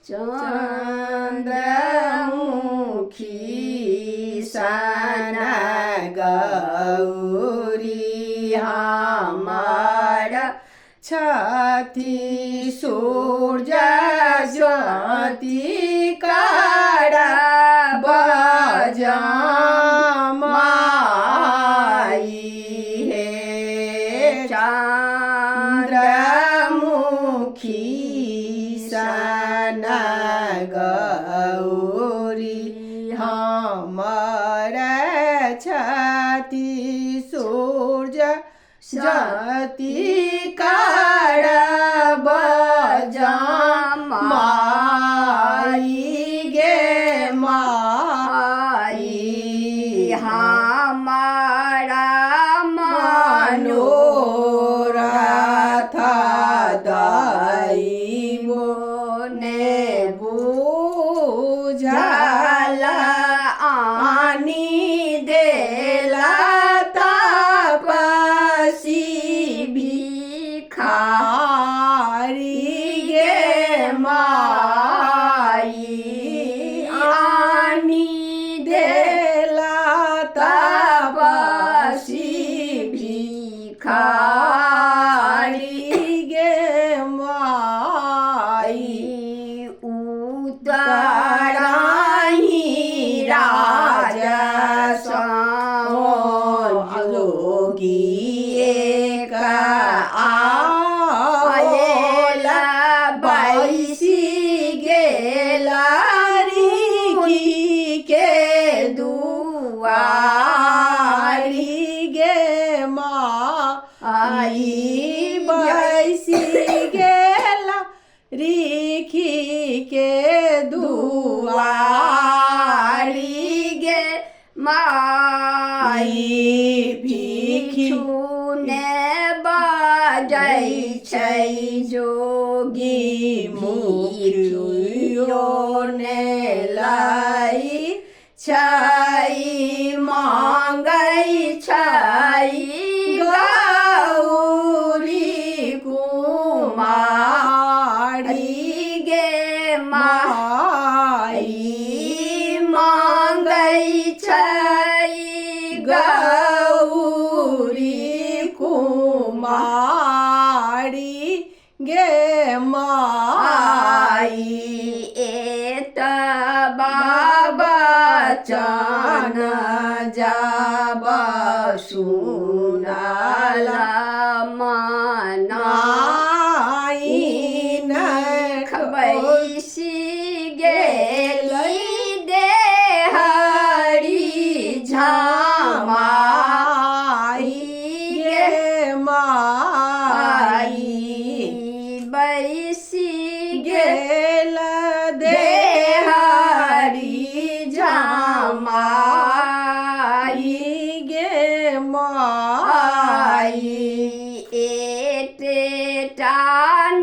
चन्द्रमुखी सन गौरी हमार छठी सूर्य ज्योति काड़ा बजमाई हे चन्द्रमुखी सन गौरी हमर छठी सूर्य ज्योति काड़ा बजमाई गे माई हमारा मनोरथ दैवो ने बुझल आनी देला तपसी भिखारी गे माई आनी देला तपसी भिखारी गे माई उतराही राजसा जोगी एक आएला बैसी गेला री के दुआरी गे माई बैसी गेला रिखी के दुआरी गे माई भिक्षु ने बाजै छै जोगी मुखियो ने लाई छै मांगै छै गौरी कुमारी गे माई मांगै छै गौरी कुमारी गे माई एत बाबा चन जब सुनला मनाई बैसी गेलै देहरी झामाई गे माई बैसी गेल देहरी झामाई गे माई एतेटा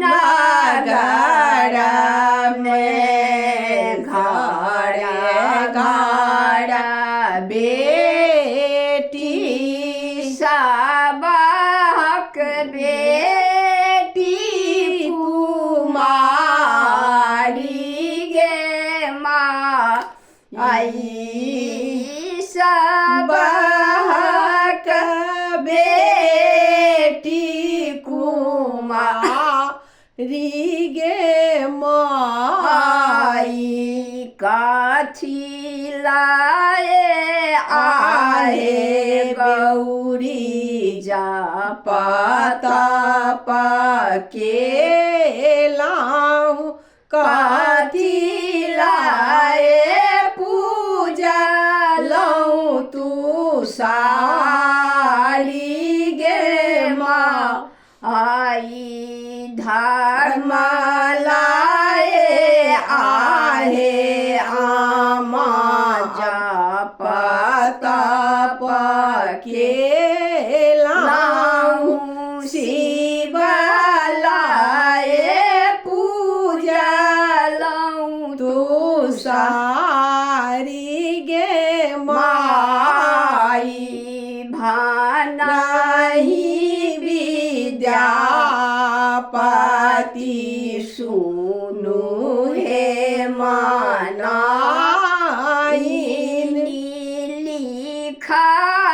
नगर में घर घर बेटी सबक बेटी कुमारी गे माई सबक बेटी कुमारी गे माई काठी लाए आए गौरी जाप तप केलाहु काठी लाए पूजा लऊ तू सारी गे माई धर्म लाए आहे आमा जाप तप केलाहु शिव लाए पूजा लऊ तू सारी गे माई भानहि विद्यापति सुनु हे खा